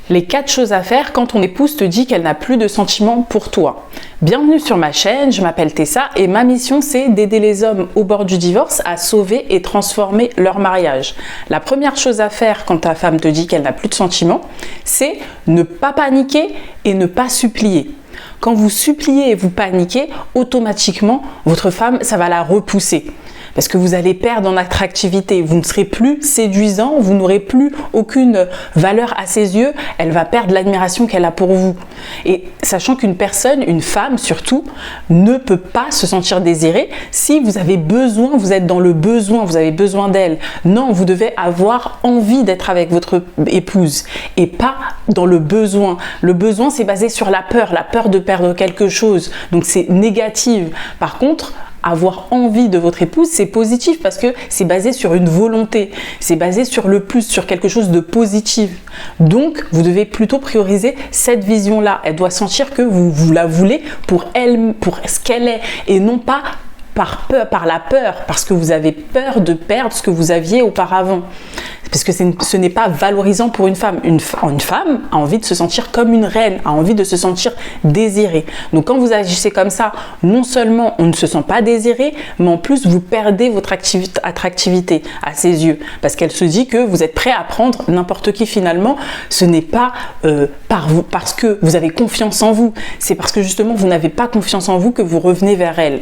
Les 4 choses à faire quand ton épouse te dit qu'elle n'a plus de sentiments pour toi. Bienvenue sur ma chaîne, je m'appelle Tessa et ma mission c'est d'aider les hommes au bord du divorce à sauver et transformer leur mariage. La première chose à faire quand ta femme te dit qu'elle n'a plus de sentiments, c'est ne pas paniquer et ne pas supplier. Quand vous suppliez et vous paniquez, automatiquement, votre femme, ça va la repousser. Parce que vous allez perdre en attractivité, vous ne serez plus séduisant, vous n'aurez plus aucune valeur à ses yeux, elle va perdre l'admiration qu'elle a pour vous. Et sachant qu'une personne, une femme surtout, ne peut pas se sentir désirée si vous avez besoin, vous êtes dans le besoin, vous avez besoin d'elle. Non, vous devez avoir envie d'être avec votre épouse et pas dans le besoin. Le besoin, c'est basé sur la peur de perdre quelque chose, donc c'est négatif. Par contre, avoir envie de votre épouse, c'est positif parce que c'est basé sur une volonté, c'est basé sur le plus, sur quelque chose de positif. Donc, vous devez plutôt prioriser cette vision-là. Elle doit sentir que vous la voulez pour elle, pour ce qu'elle est, et non pas par peur, par la peur, parce que vous avez peur de perdre ce que vous aviez auparavant. Parce que ce n'est pas valorisant pour une femme. Une femme a envie de se sentir comme une reine, a envie de se sentir désirée. Donc quand vous agissez comme ça, non seulement on ne se sent pas désiré, mais en plus vous perdez votre attractivité à ses yeux. Parce qu'elle se dit que vous êtes prêt à prendre n'importe qui finalement. Ce n'est pas parce que vous avez confiance en vous. C'est parce que justement vous n'avez pas confiance en vous que vous revenez vers elle.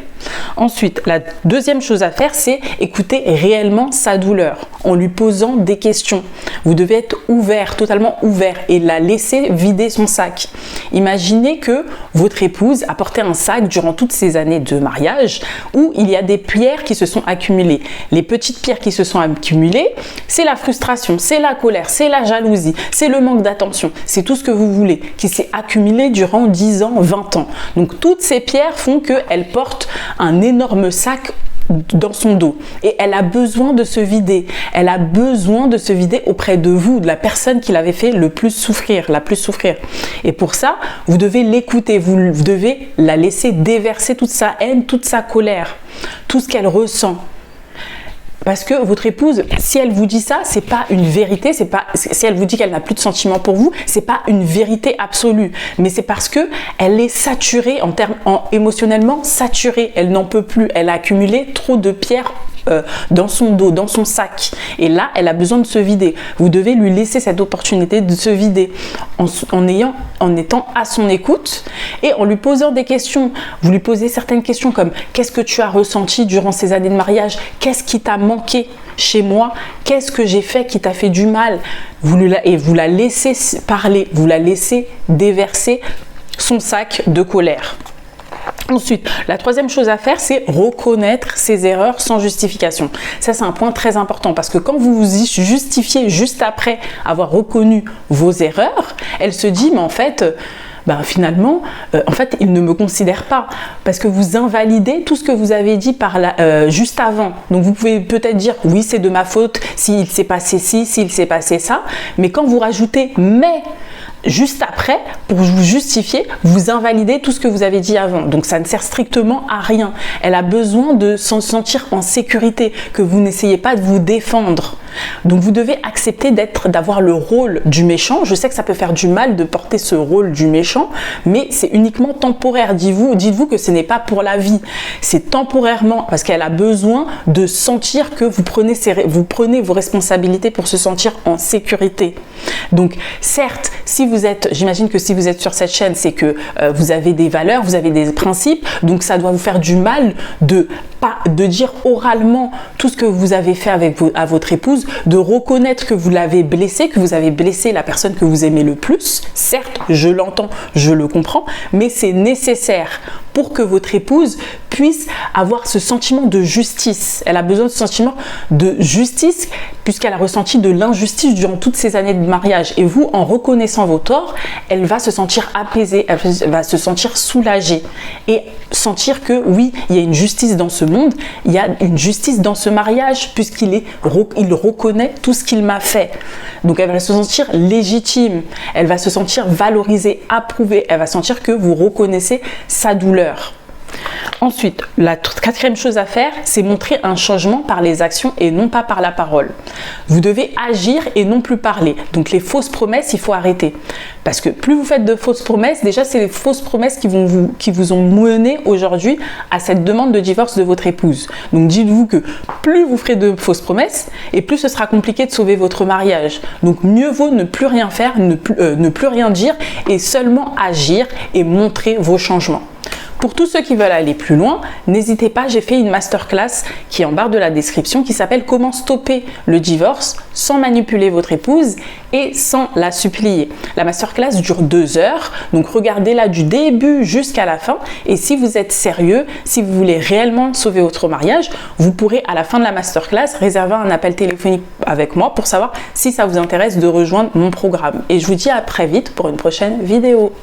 Ensuite, la deuxième chose à faire, c'est écouter réellement sa douleur en lui posant des questions. Vous devez être ouvert, totalement ouvert, et la laisser vider son sac. Imaginez que votre épouse a porté un sac durant toutes ces années de mariage où il y a des pierres qui se sont accumulées. Les petites pierres qui se sont accumulées, c'est la frustration, c'est la colère, c'est la jalousie, c'est le manque d'attention, c'est tout ce que vous voulez, qui s'est accumulé durant 10 ans, 20 ans. Donc toutes ces pierres font qu'elle porte un énorme sac dans son dos et elle a besoin de se vider. Elle a besoin de se vider auprès de vous, de la personne qui l'avait fait le plus souffrir, la plus souffrir. Et pour ça, vous devez l'écouter, vous devez la laisser déverser toute sa haine, toute sa colère, tout ce qu'elle ressent. Parce que votre épouse, si elle vous dit ça, c'est pas une vérité, si elle vous dit qu'elle n'a plus de sentiments pour vous, c'est pas une vérité absolue, mais c'est parce que elle est saturée émotionnellement saturée, elle n'en peut plus, elle a accumulé trop de pierres dans son dos, dans son sac, et là elle a besoin de se vider. Vous devez lui laisser cette opportunité de se vider en étant à son écoute et en lui posant des questions. Vous lui posez certaines questions comme: qu'est-ce que tu as ressenti durant ces années de mariage? Qu'est-ce qui t'a manqué chez moi? Qu'est-ce que j'ai fait qui t'a fait du mal? Et vous la laissez parler, vous la laissez déverser son sac de colère. Ensuite, la troisième chose à faire, c'est reconnaître ses erreurs sans justification. Ça, c'est un point très important parce que quand vous vous justifiez juste après avoir reconnu vos erreurs, elle se dit, mais en fait, finalement, il ne me considère pas, parce que vous invalidez tout ce que vous avez dit juste avant. Donc vous pouvez peut-être dire oui, c'est de ma faute s'il s'est passé ci, s'il s'est passé ça, mais quand vous rajoutez mais juste après, pour vous justifier, vous invalidez tout ce que vous avez dit avant. Donc ça ne sert strictement à rien. Elle a besoin de se sentir en sécurité, que vous n'essayez pas de vous défendre. Donc vous devez accepter d'avoir le rôle du méchant. Je sais que ça peut faire du mal de porter ce rôle du méchant, mais c'est uniquement temporaire. Dites-vous que ce n'est pas pour la vie. C'est temporairement parce qu'elle a besoin de sentir que vous prenez vos responsabilités pour se sentir en sécurité. Donc certes, j'imagine que si vous êtes sur cette chaîne, c'est que vous avez des valeurs, vous avez des principes, donc ça doit vous faire du mal de dire oralement tout ce que vous avez fait à votre épouse, de reconnaître que vous l'avez blessée, que vous avez blessé la personne que vous aimez le plus. Certes, je l'entends, je le comprends, mais c'est nécessaire pour que votre épouse puisse avoir ce sentiment de justice. Elle a besoin de ce sentiment de justice puisqu'elle a ressenti de l'injustice durant toutes ces années de mariage. Et vous, en reconnaissant vos torts, elle va se sentir apaisée, elle va se sentir soulagée et sentir que oui, il y a une justice dans ce monde, il y a une justice dans ce mariage puisqu'il reconnaît tout ce qu'il m'a fait. Donc elle va se sentir légitime, elle va se sentir valorisée, approuvée, elle va sentir que vous reconnaissez sa douleur. Ensuite, la quatrième chose à faire, c'est montrer un changement par les actions et non pas par la parole. Vous devez agir et non plus parler. Donc les fausses promesses, il faut arrêter. Parce que plus vous faites de fausses promesses, déjà c'est les fausses promesses qui vous ont mené aujourd'hui à cette demande de divorce de votre épouse. Donc dites-vous que plus vous ferez de fausses promesses et plus ce sera compliqué de sauver votre mariage. Donc mieux vaut ne plus rien faire, ne plus rien dire et seulement agir et montrer vos changements. Pour tous ceux qui veulent aller plus loin, n'hésitez pas, j'ai fait une masterclass qui est en barre de la description qui s'appelle « Comment stopper le divorce sans manipuler votre épouse et sans la supplier ». La masterclass dure 2 heures, donc regardez-la du début jusqu'à la fin. Et si vous êtes sérieux, si vous voulez réellement sauver votre mariage, vous pourrez à la fin de la masterclass réserver un appel téléphonique avec moi pour savoir si ça vous intéresse de rejoindre mon programme. Et je vous dis à très vite pour une prochaine vidéo.